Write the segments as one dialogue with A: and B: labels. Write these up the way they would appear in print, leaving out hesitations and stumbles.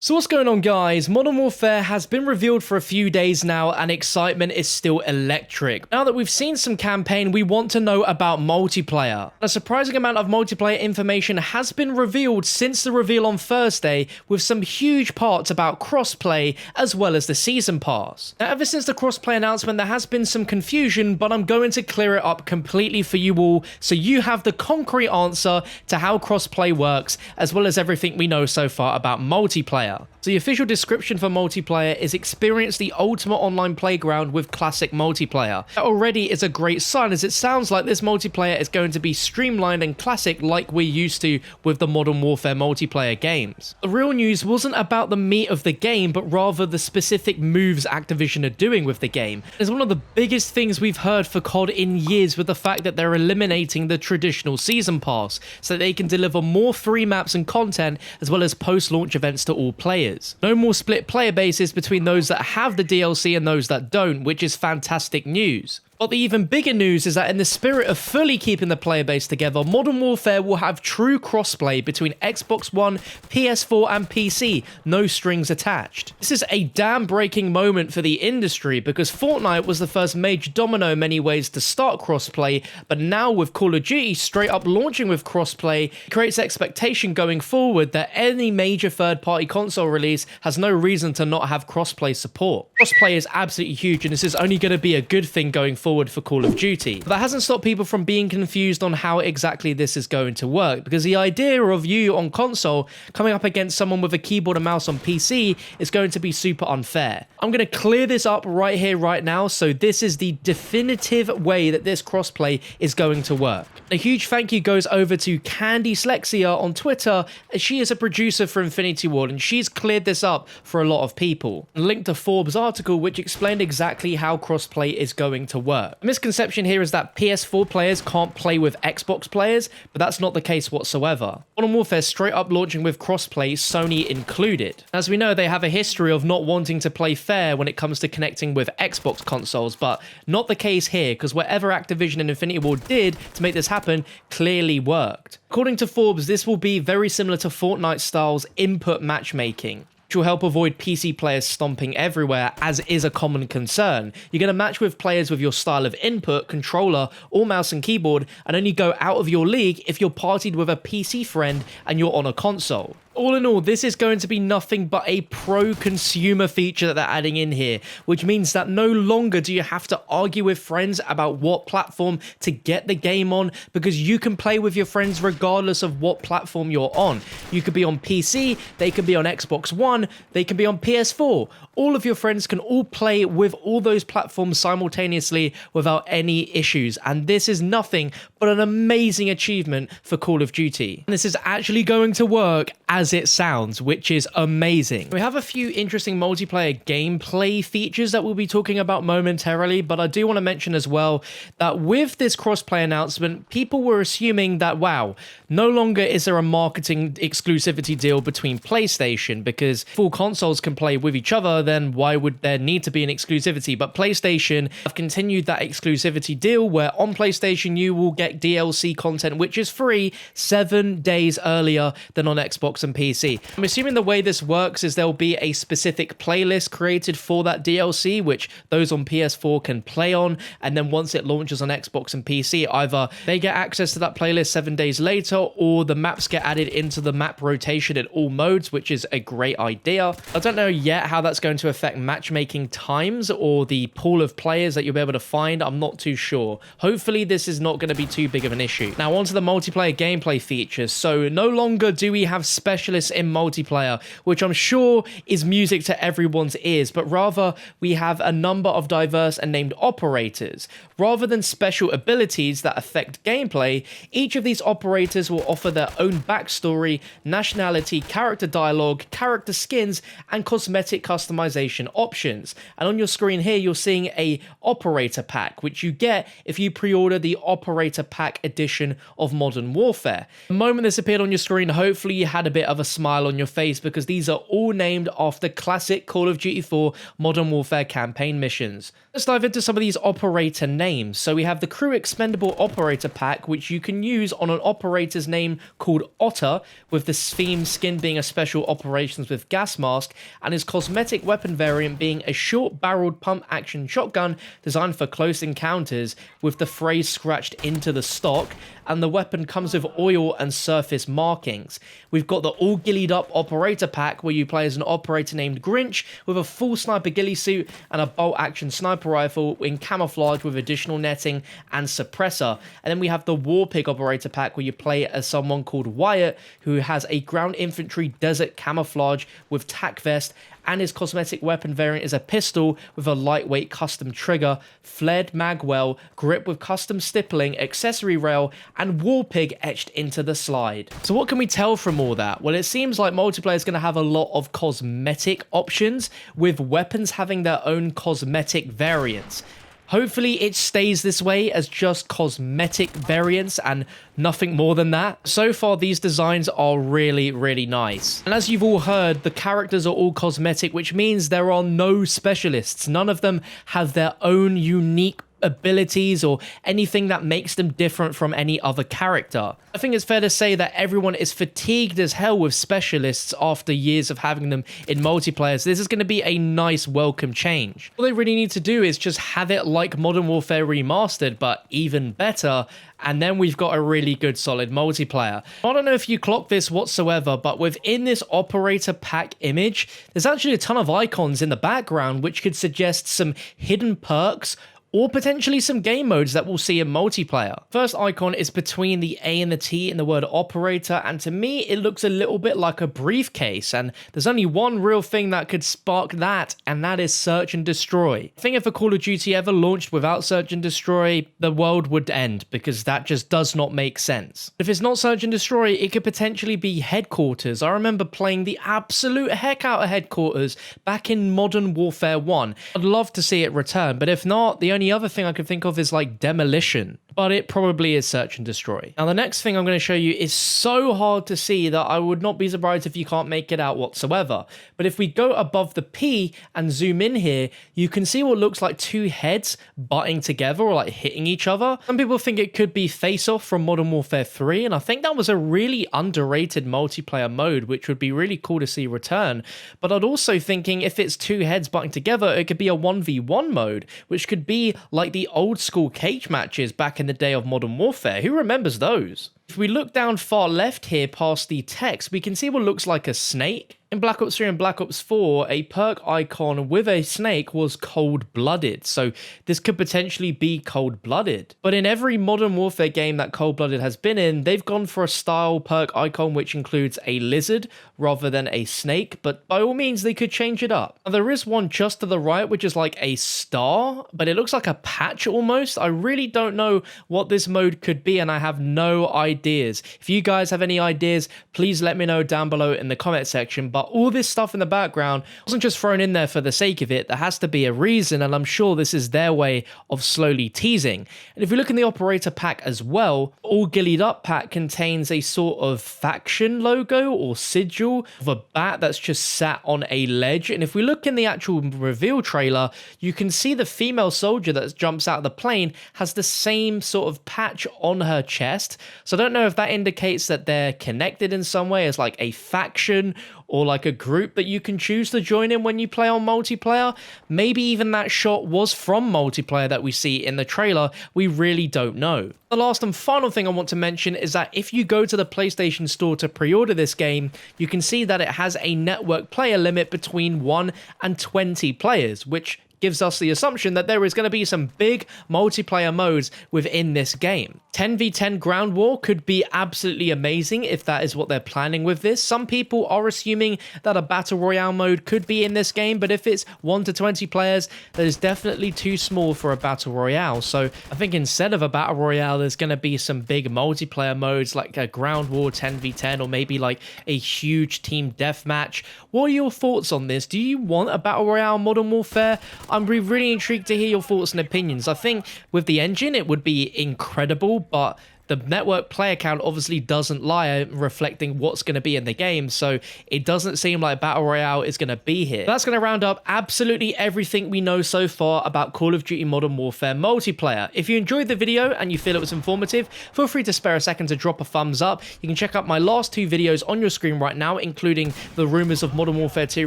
A: So what's going on, guys? Modern Warfare has been revealed for a few days now and excitement is still electric. Now that we've seen some campaign, we want to know about multiplayer. A surprising amount of multiplayer information has been revealed since the reveal on Thursday, with some huge parts about crossplay as well as the season pass. Now, ever since the crossplay announcement, there has been some confusion, but I'm going to clear it up completely for you all so you have the concrete answer to how crossplay works, as well as everything we know so far about multiplayer. So the official description for multiplayer is experience the ultimate online playground with classic multiplayer. That already is a great sign, as it sounds like this multiplayer is going to be streamlined and classic like we're used to with the Modern Warfare multiplayer games. The real news wasn't about the meat of the game, but rather the specific moves Activision are doing with the game. It's one of the biggest things we've heard for COD in years, with the fact that they're eliminating the traditional season pass so that they can deliver more free maps and content as well as post-launch events to all players. No more split player bases between those that have the DLC and those that don't, which is fantastic news. But the even bigger news is that in the spirit of fully keeping the player base together, Modern Warfare will have true crossplay between Xbox One, PS4 and PC, no strings attached. This is a damn breaking moment for the industry, because Fortnite was the first major domino in many ways to start crossplay, but now with Call of Duty straight up launching with crossplay, it creates expectation going forward that any major third-party console release has no reason to not have crossplay support. Crossplay is absolutely huge, and this is only going to be a good thing going forward for Call of Duty. But that hasn't stopped people from being confused on how exactly this is going to work, because the idea of you on console coming up against someone with a keyboard and mouse on PC is going to be super unfair. I'm going to clear this up right here, right now, so this is the definitive way that this crossplay is going to work. A huge thank you goes over to Candy Slexia on Twitter, as she is a producer for Infinity Ward and she's cleared this up for a lot of people. A link to Forbes' article which explained exactly how crossplay is going to work. The misconception here is that PS4 players can't play with Xbox players, but that's not the case whatsoever. Modern Warfare straight up launching with crossplay, Sony included. As we know, they have a history of not wanting to play fair when it comes to connecting with Xbox consoles, but not the case here, because whatever Activision and Infinity Ward did to make this happen clearly worked. According to Forbes, this will be very similar to Fortnite style's input matchmaking, which will help avoid PC players stomping everywhere, as is a common concern. You're going to match with players with your style of input, controller, or mouse and keyboard, and only go out of your league if you're partied with a PC friend and you're on a console. All in all, this is going to be nothing but a pro-consumer feature that they're adding in here, which means that no longer do you have to argue with friends about what platform to get the game on, because you can play with your friends regardless of what platform you're on. You could be on PC, they can be on Xbox One, they can be on PS4. All of your friends can all play with all those platforms simultaneously without any issues, and this is nothing but an amazing achievement for Call of Duty. And this is actually going to work as it sounds, which is amazing. We have a few interesting multiplayer gameplay features that we'll be talking about momentarily, but I do want to mention as well that with this crossplay announcement, people were assuming that, wow, no longer is there a marketing exclusivity deal between PlayStation, because full consoles can play with each other, then why would there need to be an exclusivity? But PlayStation have continued that exclusivity deal where on PlayStation you will get DLC content which is free 7 days earlier than on Xbox and PC. I'm assuming the way this works is there'll be a specific playlist created for that DLC which those on PS4 can play on, and then once it launches on Xbox and PC, either they get access to that playlist 7 days later, or the maps get added into the map rotation in all modes, which is a great idea. I don't know yet how that's going to affect matchmaking times or the pool of players that you'll be able to find. I'm not too sure. Hopefully this is not going to be too big of an issue. Now onto the multiplayer gameplay features. So no longer do we have specialists in multiplayer, which I'm sure is music to everyone's ears, but rather we have a number of diverse and named operators. Rather than special abilities that affect gameplay, each of these operators will offer their own backstory, nationality, character dialogue, character skins, and cosmetic customization options. And on your screen here, you're seeing a operator pack, which you get if you pre-order the operator pack edition of Modern Warfare. The moment this appeared on your screen, hopefully you had a bit of a smile on your face because these are all named after classic Call of Duty 4 Modern Warfare campaign missions. Let's dive into some of these operator names. So we have the Crew Expendable Operator Pack, which you can use on an operator's name called Otter, with the theme skin being a special operations with gas mask, and his cosmetic weapon variant being a short-barreled pump-action shotgun designed for close encounters with the phrase scratched into the stock, and the weapon comes with oil and surface markings. We've got the all gillied up operator pack where you play as an operator named Grinch with a full sniper ghillie suit and a bolt action sniper rifle in camouflage with additional netting and suppressor. And then we have the War Pig operator pack where you play as someone called Wyatt who has a ground infantry desert camouflage with tac vest, and his cosmetic weapon variant is a pistol with a lightweight custom trigger, flared magwell, grip with custom stippling, accessory rail, and War Pig etched into the slide. So what can we tell from all that? Well, it seems like multiplayer is going to have a lot of cosmetic options, with weapons having their own cosmetic variants. Hopefully it stays this way as just cosmetic variants and nothing more than that. So far, these designs are really, really nice. And as you've all heard, the characters are all cosmetic, which means there are no specialists. None of them have their own unique abilities or anything that makes them different from any other character. I think it's fair to say that everyone is fatigued as hell with specialists after years of having them in multiplayer, so this is going to be a nice welcome change. All they really need to do is just have it like Modern Warfare Remastered, but even better, and then we've got a really good solid multiplayer. I don't know if you clock this whatsoever, but within this operator pack image, there's actually a ton of icons in the background which could suggest some hidden perks or potentially some game modes that we'll see in multiplayer. First icon is between the A and the T in the word operator, and to me it looks a little bit like a briefcase, and there's only one real thing that could spark that, and that is search and destroy. I think if a Call of Duty ever launched without search and destroy, the world would end, because that just does not make sense. If it's not search and destroy, it could potentially be headquarters. I remember playing the absolute heck out of headquarters back in Modern Warfare 1. I'd love to see it return, but if not, the only other thing I could think of is like demolition, but it probably is search and destroy. Now the next thing I'm going to show you is so hard to see that I would not be surprised if you can't make it out whatsoever. But if we go above the P and zoom in here, you can see what looks like two heads butting together or like hitting each other. Some people think it could be Face Off from Modern Warfare 3, and I think that was a really underrated multiplayer mode which would be really cool to see return. But I'd also thinking if it's two heads butting together, it could be a 1v1 mode, which could be like the old school cage matches back in the day of Modern Warfare. Who remembers those? If we look down far left here past the text, we can see what looks like a snake. In Black Ops 3 and Black Ops 4, a perk icon with a snake was cold-blooded, so this could potentially be cold-blooded. But in every Modern Warfare game that cold-blooded has been in, they've gone for a style perk icon which includes a lizard rather than a snake, but by all means they could change it up. Now, there is one just to the right which is like a star, but it looks like a patch almost. I really don't know what this mode could be, and I have no ideas. If you guys have any ideas, please let me know down below in the comment section. But all this stuff in the background wasn't just thrown in there for the sake of it. There has to be a reason, and I'm sure this is their way of slowly teasing. And if you look in the operator pack as well, all gillied up pack contains a sort of faction logo or sigil of a bat that's just sat on a ledge. And if we look in the actual reveal trailer, you can see the female soldier that jumps out of the plane has the same sort of patch on her chest. So I don't know if that indicates that they're connected in some way as like a faction or like a group that you can choose to join in when you play on multiplayer. Maybe even that shot was from multiplayer that we see in the trailer. We really don't know. The last and final thing I want to mention is that if you go to the PlayStation Store to pre-order this game, you can see that it has a network player limit between 1 and 20 players, which gives us the assumption that there is going to be some big multiplayer modes within this game. 10v10 ground war could be absolutely amazing if that is what they're planning with this. Some people are assuming that a battle royale mode could be in this game, but if it's 1 to 20 players, that is definitely too small for a battle royale. So I think instead of a battle royale, there's going to be some big multiplayer modes like a ground war 10v10 or maybe like a huge team deathmatch. What are your thoughts on this? Do you want a battle royale Modern Warfare? I'm really intrigued to hear your thoughts and opinions. I think with the engine, it would be incredible, but the network player count obviously doesn't lie, reflecting what's going to be in the game, so it doesn't seem like Battle Royale is going to be here. That's going to round up absolutely everything we know so far about Call of Duty Modern Warfare multiplayer. If you enjoyed the video and you feel it was informative, feel free to spare a second to drop a thumbs up. You can check out my last 2 videos on your screen right now, including the rumors of Modern Warfare 2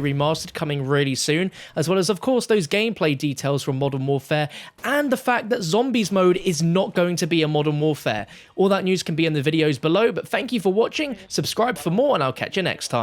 A: Remastered coming really soon, as well as, of course, those gameplay details from Modern Warfare, and the fact that Zombies mode is not going to be a Modern Warfare. All that news can be in the videos below, but thank you for watching, subscribe for more, and I'll catch you next time.